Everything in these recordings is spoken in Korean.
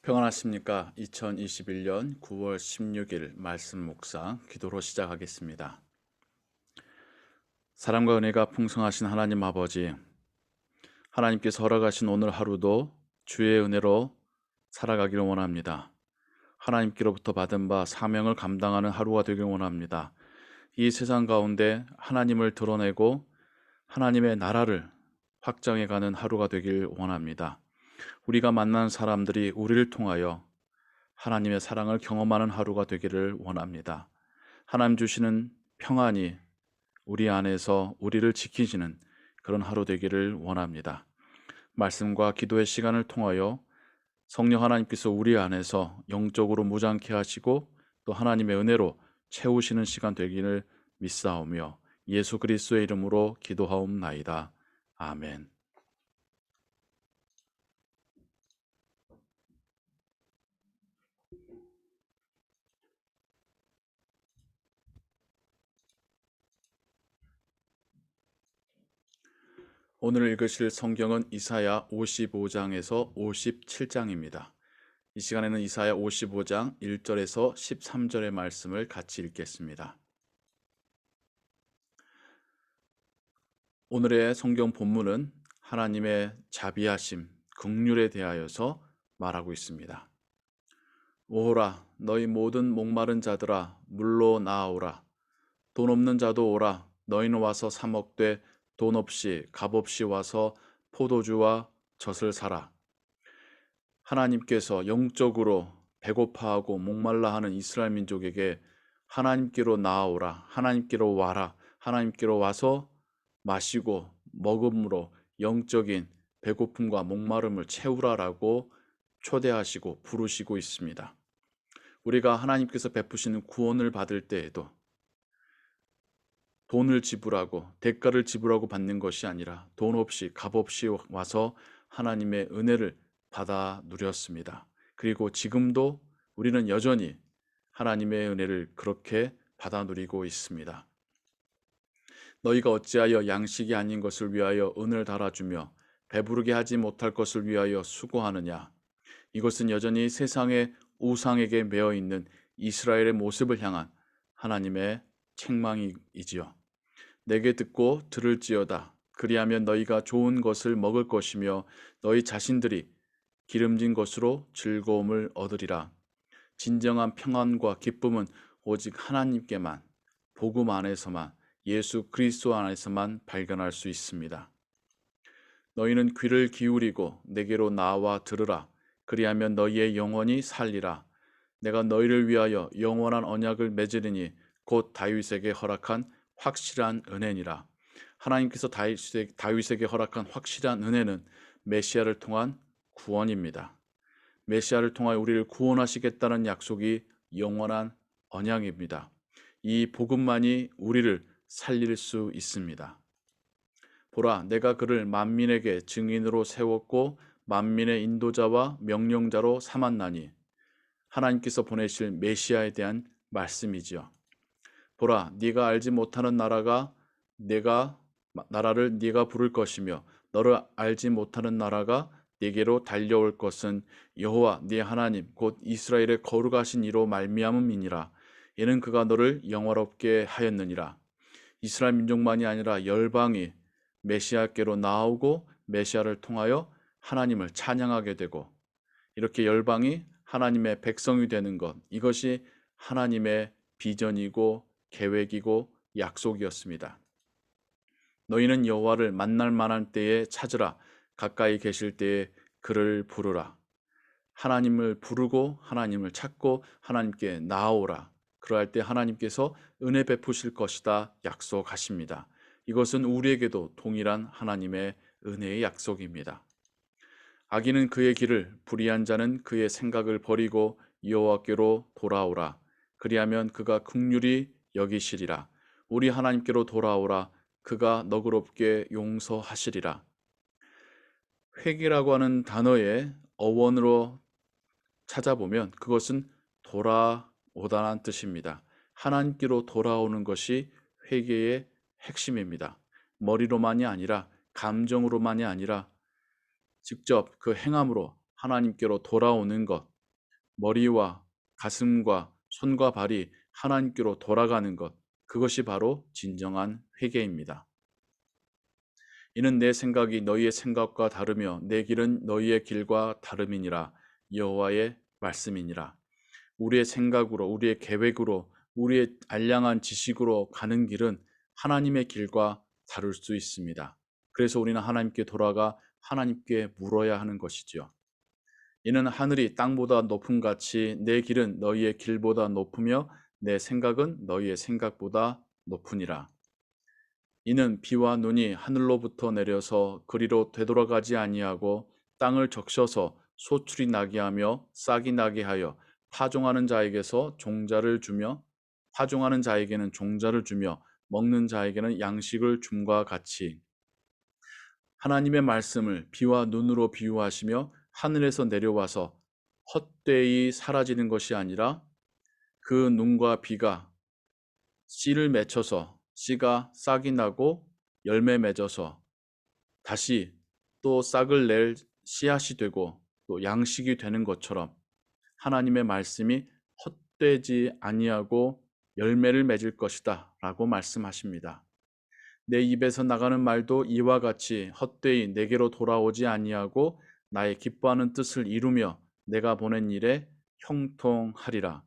평안하십니까? 2021년 9월 16일 말씀 묵상 기도로 시작하겠습니다. 사랑과 은혜가 풍성하신 하나님 아버지, 하나님께서 허락하신 오늘 하루도 주의 은혜로 살아가기를 원합니다. 하나님께로부터 받은 바 사명을 감당하는 하루가 되길 원합니다. 이 세상 가운데 하나님을 드러내고 하나님의 나라를 확장해가는 하루가 되길 원합니다. 우리가 만난 사람들이 우리를 통하여 하나님의 사랑을 경험하는 하루가 되기를 원합니다. 하나님 주시는 평안이 우리 안에서 우리를 지키시는 그런 하루 되기를 원합니다. 말씀과 기도의 시간을 통하여 성령 하나님께서 우리 안에서 영적으로 무장케 하시고 또 하나님의 은혜로 채우시는 시간 되기를 믿사오며 예수 그리스도의 이름으로 기도하옵나이다. 아멘. 오늘 읽으실 성경은 이사야 55장에서 57장입니다. 이 시간에는 이사야 55장 1절에서 13절의 말씀을 같이 읽겠습니다. 오늘의 성경 본문은 하나님의 자비하심, 긍휼에 대하여서 말하고 있습니다. 오호라, 너희 모든 목마른 자들아, 물로 나아오라. 돈 없는 자도 오라. 너희는 와서 사 먹되 돈 없이 값 없이 와서 포도주와 젖을 사라. 하나님께서 영적으로 배고파하고 목말라 하는 이스라엘 민족에게 하나님께로 나아오라, 하나님께로 와라, 하나님께로 와서 마시고 먹음으로 영적인 배고픔과 목마름을 채우라라고 초대하시고 부르시고 있습니다. 우리가 하나님께서 베푸시는 구원을 받을 때에도 돈을 지불하고 대가를 지불하고 받는 것이 아니라 돈 없이 값 없이 와서 하나님의 은혜를 받아 누렸습니다. 그리고 지금도 우리는 여전히 하나님의 은혜를 그렇게 받아 누리고 있습니다. 너희가 어찌하여 양식이 아닌 것을 위하여 은을 달아주며 배부르게 하지 못할 것을 위하여 수고하느냐. 이것은 여전히 세상의 우상에게 매어 있는 이스라엘의 모습을 향한 하나님의 책망이지요. 내게 듣고 들을지어다. 그리하면 너희가 좋은 것을 먹을 것이며 너희 자신들이 기름진 것으로 즐거움을 얻으리라. 진정한 평안과 기쁨은 오직 하나님께만, 복음 안에서만, 예수 그리스도 안에서만 발견할 수 있습니다. 너희는 귀를 기울이고 내게로 나와 들으라. 그리하면 너희의 영혼이 살리라. 내가 너희를 위하여 영원한 언약을 맺으리니 곧 다윗에게 허락한 확실한 은혜니라. 하나님께서 다윗에게 허락한 확실한 은혜는 메시아를 통한 구원입니다. 메시아를 통하여 우리를 구원하시겠다는 약속이 영원한 언약입니다. 이 복음만이 우리를 살릴 수 있습니다. 보라, 내가 그를 만민에게 증인으로 세웠고 만민의 인도자와 명령자로 삼았나니. 하나님께서 보내실 메시아에 대한 말씀이지요. 보라, 네가 알지 못하는 나라를 네가 부를 것이며 너를 알지 못하는 나라가 네게로 달려올 것은 여호와 네 하나님 곧 이스라엘의 거룩하신 이로 말미암음이니라. 이는 그가 너를 영화롭게 하였느니라. 이스라엘 민족만이 아니라 열방이 메시아께로 나오고 메시아를 통하여 하나님을 찬양하게 되고 이렇게 열방이 하나님의 백성이 되는 것, 이것이 하나님의 비전이고 계획이고 약속이었습니다. 너희는 여호와를 만날 만한 때에 찾으라. 가까이 계실 때에 그를 부르라. 하나님을 부르고 하나님을 찾고 하나님께 나아오라. 그러할 때 하나님께서 은혜 베푸실 것이다 약속하십니다. 이것은 우리에게도 동일한 하나님의 은혜의 약속입니다. 악인은 그의 길을, 불의한 자는 그의 생각을 버리고 여호와께로 돌아오라. 그리하면 그가 긍휼히 여기시리라. 우리 하나님께로 돌아오라. 그가 너그럽게 용서하시리라. 회개라고 하는 단어의 어원으로 찾아보면 그것은 돌아오다는 뜻입니다. 하나님께로 돌아오는 것이 회개의 핵심입니다. 머리로만이 아니라 감정으로만이 아니라 직접 그 행함으로 하나님께로 돌아오는 것, 머리와 가슴과 손과 발이 하나님께로 돌아가는 것, 그것이 바로 진정한 회개입니다. 이는 내 생각이 너희의 생각과 다르며 내 길은 너희의 길과 다름이니라. 여호와의 말씀이니라. 우리의 생각으로, 우리의 계획으로, 우리의 알량한 지식으로 가는 길은 하나님의 길과 다를 수 있습니다. 그래서 우리는 하나님께 돌아가 하나님께 물어야 하는 것이지요. 이는 하늘이 땅보다 높음 같이 내 길은 너희의 길보다 높으며 내 생각은 너희의 생각보다 높으니라. 이는 비와 눈이 하늘로부터 내려서 그리로 되돌아가지 아니하고 땅을 적셔서 소출이 나게 하며 싹이 나게 하여 파종하는 자에게서 종자를 주며 파종하는 자에게는 종자를 주며 먹는 자에게는 양식을 줌과 같이 하나님의 말씀을 비와 눈으로 비유하시며 하늘에서 내려와서 헛되이 사라지는 것이 아니라 그 눈과 비가 씨를 맺혀서 씨가 싹이 나고 열매 맺어서 다시 또 싹을 낼 씨앗이 되고 또 양식이 되는 것처럼 하나님의 말씀이 헛되지 아니하고 열매를 맺을 것이다 라고 말씀하십니다. 내 입에서 나가는 말도 이와 같이 헛되이 내게로 돌아오지 아니하고 나의 기뻐하는 뜻을 이루며 내가 보낸 일에 형통하리라.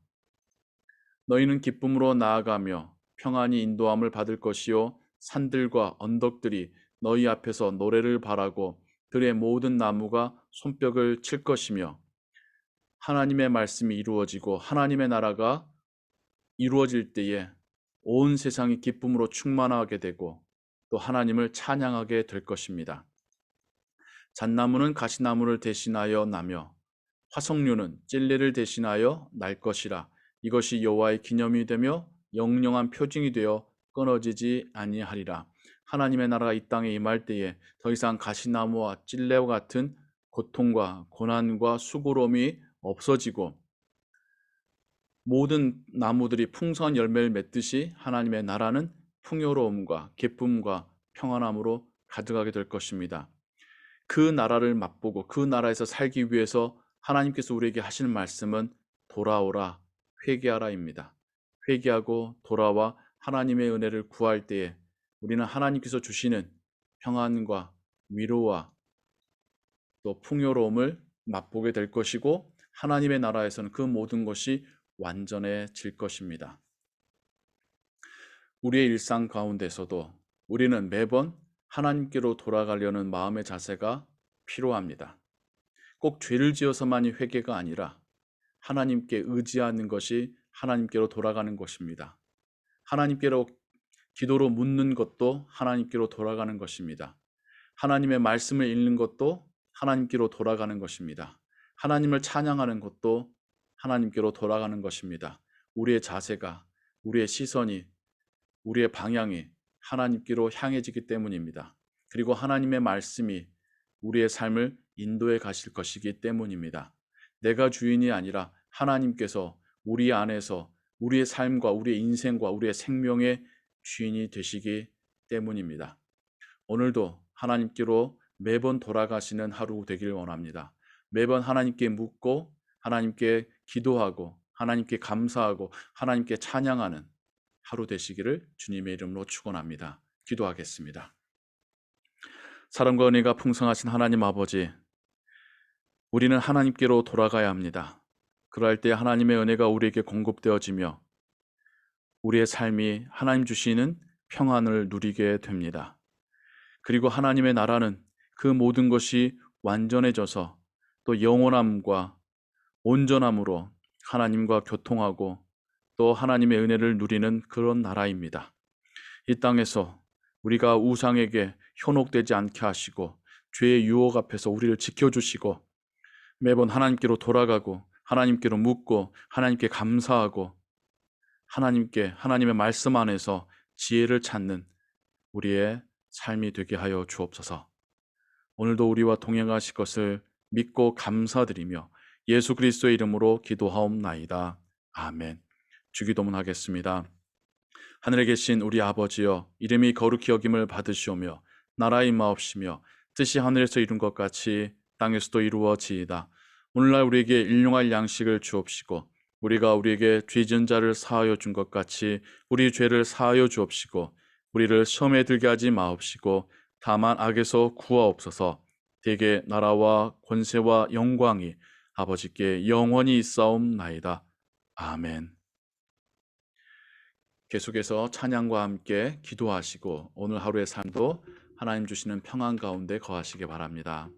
너희는 기쁨으로 나아가며 평안히 인도함을 받을 것이요 산들과 언덕들이 너희 앞에서 노래를 바라고 들의 모든 나무가 손뼉을 칠 것이며 하나님의 말씀이 이루어지고 하나님의 나라가 이루어질 때에 온 세상이 기쁨으로 충만하게 되고 또 하나님을 찬양하게 될 것입니다. 잣나무는 가시나무를 대신하여 나며 화석류는 찔레를 대신하여 날 것이라. 이것이 여호와의 기념이 되며 영영한 표징이 되어 끊어지지 아니하리라. 하나님의 나라가 이 땅에 임할 때에 더 이상 가시나무와 찔레와 같은 고통과 고난과 수고로움이 없어지고 모든 나무들이 풍성한 열매를 맺듯이 하나님의 나라는 풍요로움과 기쁨과 평안함으로 가득하게 될 것입니다. 그 나라를 맛보고 그 나라에서 살기 위해서 하나님께서 우리에게 하시는 말씀은 돌아오라, 회개하라입니다. 회개하고 돌아와 하나님의 은혜를 구할 때에 우리는 하나님께서 주시는 평안과 위로와 또 풍요로움을 맛보게 될 것이고 하나님의 나라에서는 그 모든 것이 완전해질 것입니다. 우리의 일상 가운데서도 우리는 매번 하나님께로 돌아가려는 마음의 자세가 필요합니다. 꼭 죄를 지어서만이 회개가 아니라 하나님께 의지하는 것이 하나님께로 돌아가는 것입니다. 하나님께로 기도로 묻는 것도 하나님께로 돌아가는 것입니다. 하나님의 말씀을 읽는 것도 하나님께로 돌아가는 것입니다. 하나님을 찬양하는 것도 하나님께로 돌아가는 것입니다. 우리의 자세가, 우리의 시선이, 우리의 방향이 하나님께로 향해지기 때문입니다. 그리고 하나님의 말씀이 우리의 삶을 인도해 가실 것이기 때문입니다. 내가 주인이 아니라 하나님께서 우리 안에서 우리의 삶과 우리의 인생과 우리의 생명의 주인이 되시기 때문입니다. 오늘도 하나님께로 매번 돌아가시는 하루 되길 원합니다. 매번 하나님께 묻고 하나님께 기도하고 하나님께 감사하고 하나님께 찬양하는 하루 되시기를 주님의 이름으로 축원합니다. 기도하겠습니다. 사랑과 은혜가 풍성하신 하나님 아버지, 우리는 하나님께로 돌아가야 합니다. 그럴 때 하나님의 은혜가 우리에게 공급되어지며 우리의 삶이 하나님 주시는 평안을 누리게 됩니다. 그리고 하나님의 나라는 그 모든 것이 완전해져서 또 영원함과 온전함으로 하나님과 교통하고 또 하나님의 은혜를 누리는 그런 나라입니다. 이 땅에서 우리가 우상에게 현혹되지 않게 하시고 죄의 유혹 앞에서 우리를 지켜주시고 매번 하나님께로 돌아가고 하나님께로 묻고 하나님께 감사하고 하나님께 하나님의 말씀 안에서 지혜를 찾는 우리의 삶이 되게 하여 주옵소서. 오늘도 우리와 동행하실 것을 믿고 감사드리며 예수 그리스도의 이름으로 기도하옵나이다. 아멘. 주기도문 하겠습니다. 하늘에 계신 우리 아버지여, 이름이 거룩히 여김을 받으시오며 나라의 임하옵시며 뜻이 하늘에서 이룬 것 같이 땅에서도 이루어지이다. 오늘날 우리에게 일용할 양식을 주옵시고 우리가 우리에게 죄진 자를 사하여 준 것 같이 우리 죄를 사하여 주옵시고 우리를 시험에 들게 하지 마옵시고 다만 악에서 구하옵소서. 대개 나라와 권세와 영광이 아버지께 영원히 있사옵나이다. 아멘. 계속해서 찬양과 함께 기도하시고 오늘 하루의 삶도 하나님 주시는 평안 가운데 거하시기 바랍니다.